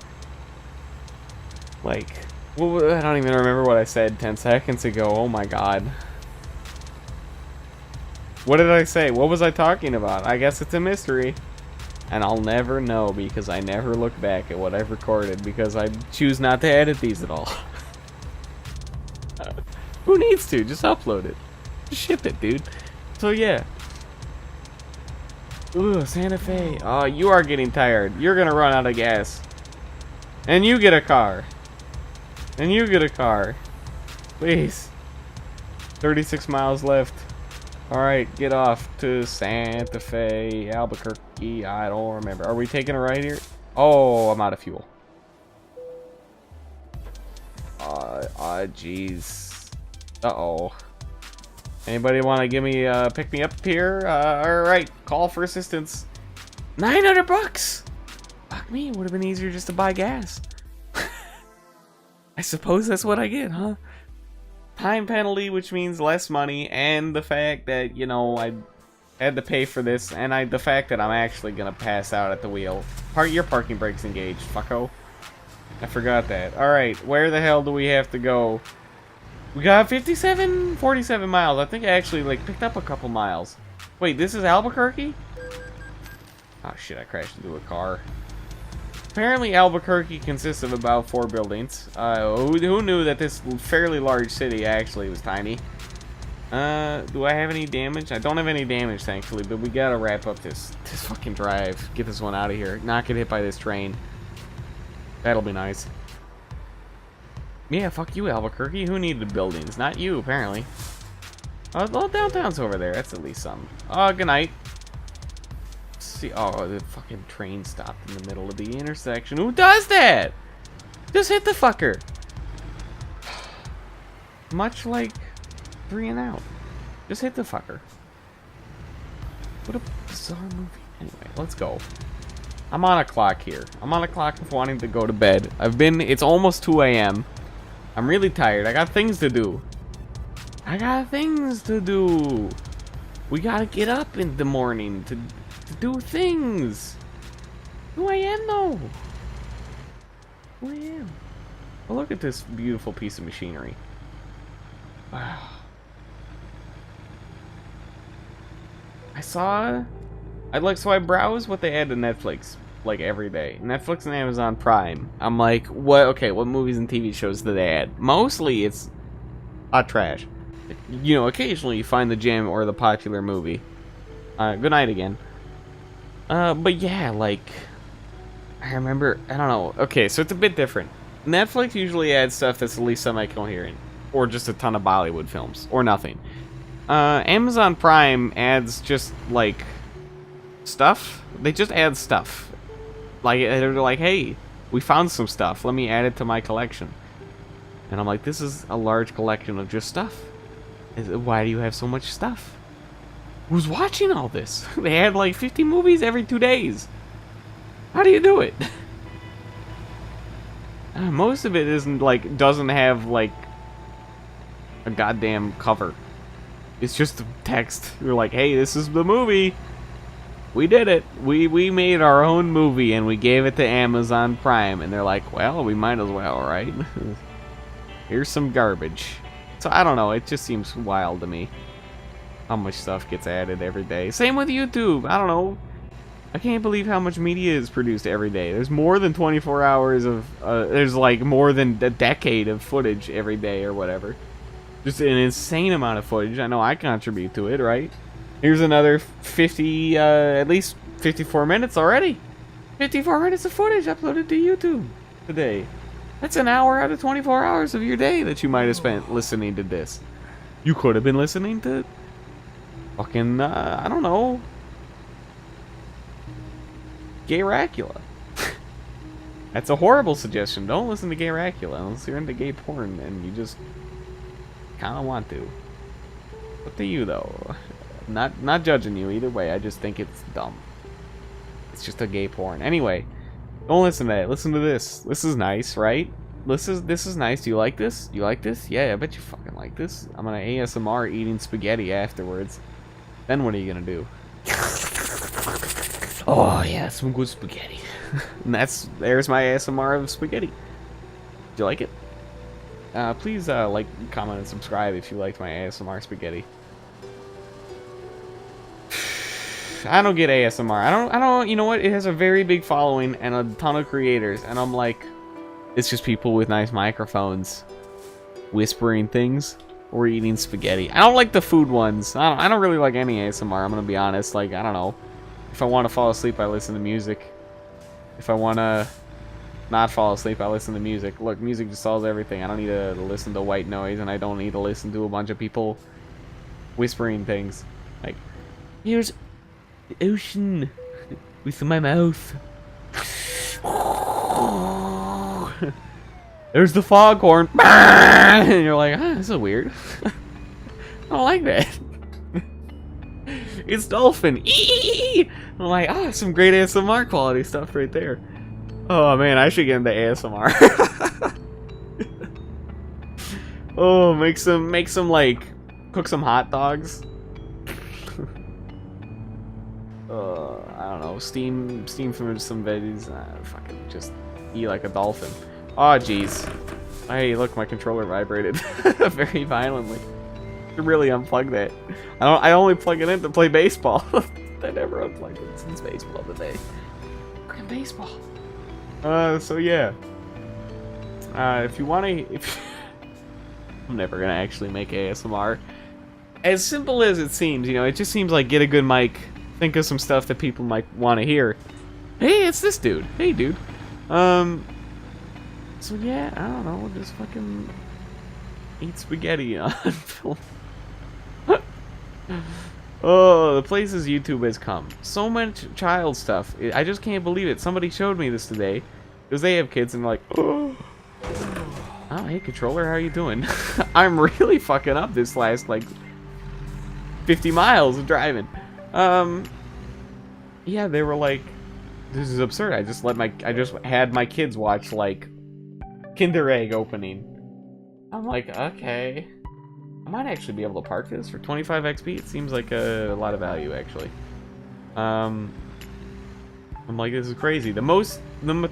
like, well, I don't even remember what I said 10 seconds ago. Oh my god. What did I say? What was I talking about? I guess it's a mystery. And I'll never know because I never look back at what I've recorded because I choose not to edit these at all. Who needs to? Just upload it. Just ship it, dude. So yeah. Ooh, Santa Fe. Oh, you are getting tired. You're gonna run out of gas. And you get a car. And you get a car. Please. 36 miles left. Alright, get off to Santa Fe, Albuquerque. I don't remember. Are we taking a right here? Oh, I'm out of fuel. Jeez. Uh-oh. Anybody want to give me, pick me up here? Alright, call for assistance. 900 bucks! Fuck me, it would have been easier just to buy gas. I suppose that's what I get, huh? Time penalty, which means less money, and the fact that, you know, I had to pay for this, and the fact that I'm actually gonna pass out at the wheel. Your parking brake's engaged, fucko. I forgot that. Alright, where the hell do we have to go? We got 47 miles. I think I actually, like, picked up a couple miles. Wait, this is Albuquerque? Oh shit, I crashed into a car. Apparently Albuquerque consists of about 4 buildings. Who knew that this fairly large city actually was tiny? Do I have any damage? I don't have any damage, thankfully, but we gotta wrap up this fucking drive. Get this one out of here. Not get hit by this train. That'll be nice. Yeah, fuck you, Albuquerque. Who needed buildings? Not you, apparently. Well, downtown's over there. That's at least something. Good night. See, oh, the fucking train stopped in the middle of the intersection. Who does that? Just hit the fucker. Much like 3 and Out. Just hit the fucker. What a bizarre movie. Anyway, let's go. I'm on a clock here. I'm on a clock of wanting to go to bed. It's almost 2 a.m. I'm really tired. I got things to do. We gotta get up in the morning to do things. Who I am, though. Who I am. Well, look at this beautiful piece of machinery. Wow. So I browse what they add to Netflix like every day. Netflix and Amazon Prime. I'm like, what movies and TV shows do they add? Mostly it's hot trash. You know, occasionally you find the gem or the popular movie. Good night again. But yeah, like, I remember, I don't know. Okay, so it's a bit different. Netflix usually adds stuff that's at least semi-coherent. Or just a ton of Bollywood films. Or nothing. Amazon Prime adds just, like, stuff. They just add stuff. Like, they're like, hey, we found some stuff. Let me add it to my collection. And I'm like, this is a large collection of just stuff. Why do you have so much stuff? Who's watching all this? They had like 50 movies every 2 days. How do you do it? Most of it doesn't have like a goddamn cover. It's just the text. You're like, hey, this is the movie. We did it. We made our own movie and we gave it to Amazon Prime. And they're like, well, we might as well, right? Here's some garbage. So I don't know. It just seems wild to me. How much stuff gets added every day. Same with YouTube. I don't know. I can't believe how much media is produced every day. There's more than 24 hours of... there's like more than a decade of footage every day or whatever. Just an insane amount of footage. I know I contribute to it, right? Here's another 50... at least 54 minutes already. 54 minutes of footage uploaded to YouTube today. That's an hour out of 24 hours of your day that you might have spent listening to this. You could have been listening to... fucking, I don't know. Gayracula. That's a horrible suggestion. Don't listen to Gayracula unless you're into gay porn and you just kind of want to. What do you, though? Not judging you either way. I just think it's dumb. It's just a gay porn. Anyway, don't listen to that. Listen to this. This is nice, right? This is nice. Do you like this? You like this? Yeah, I bet you fucking like this. I'm gonna ASMR eating spaghetti afterwards. Then what are you gonna do? Oh yeah, some good spaghetti. And there's my ASMR of spaghetti. Do you like it? Please like, comment, and subscribe if you liked my ASMR spaghetti. I don't get ASMR. I don't. You know what? It has a very big following and a ton of creators, and I'm like, it's just people with nice microphones whispering things or eating spaghetti. I don't like the food ones. I don't really like any ASMR. I'm gonna be honest. Like, I don't know. If I want to fall asleep, I listen to music. If I want to not fall asleep, I listen to music. Look, music just solves everything. I don't need to listen to white noise, and I don't need to listen to a bunch of people whispering things. Like, here's the ocean with my mouth. There's the foghorn. And you're like, this is weird. I don't like that. It's dolphin. I'm like, some great ASMR quality stuff right there. Oh man, I should get into ASMR. Oh, make some like, cook some hot dogs. I don't know, steam from some veggies. Fucking just eat like a dolphin. Oh jeez. Hey, look, my controller vibrated very violently. I should really unplug that. I only plug it in to play baseball. I never unplugged it since baseball today. Freaking baseball. So yeah. If you want to, I'm never gonna actually make ASMR. As simple as it seems, you know, it just seems like get a good mic, think of some stuff that people might want to hear. Hey, it's this dude. Hey, dude. So yeah, I don't know, just fucking eat spaghetti on film. Oh, the places YouTube has come. So much child stuff. I just can't believe it. Somebody showed me this today. Because they have kids and they're like, oh, hey, controller, how you doing? I'm really fucking up this last, like, 50 miles of driving. Yeah, they were like, this is absurd. I just had my kids watch, like, Kinder Egg opening. I'm like, okay. I might actually be able to park this for 25 XP. It seems like a lot of value, actually. I'm like, this is crazy. The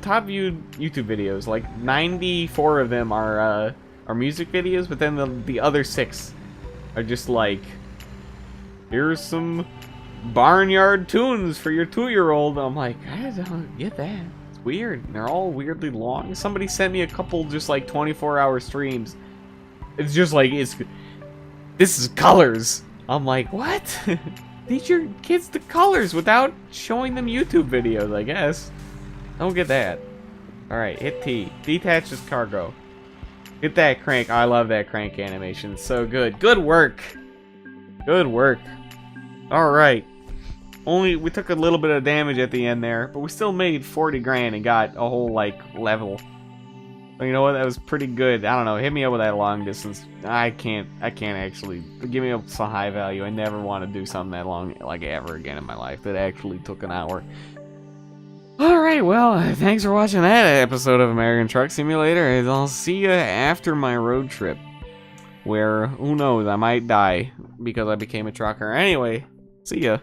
top viewed YouTube videos, like 94 of them are music videos, but then the other 6 are just like, here's some barnyard tunes for your 2-year-old. I'm like, I don't get that. It's weird. They're all weirdly long. Somebody sent me a couple just like 24-hour streams. It's just like, this is colors. I'm like, what? Teach your kids the colors without showing them YouTube videos, I guess. Don't get that. Alright, hit T. Detach this cargo. Hit that crank. I love that crank animation. It's so good. Good work. Good work. Alright. We took a little bit of damage at the end there, but we still made 40 grand and got a whole, like, level. But you know what? That was pretty good. I don't know. Hit me up with that long distance. I can't actually. Give me some high value. I never want to do something that long, like, ever again in my life. That actually took an hour. Alright, well, thanks for watching that episode of American Truck Simulator. And I'll see you after my road trip. Where, who knows, I might die because I became a trucker. Anyway, see ya.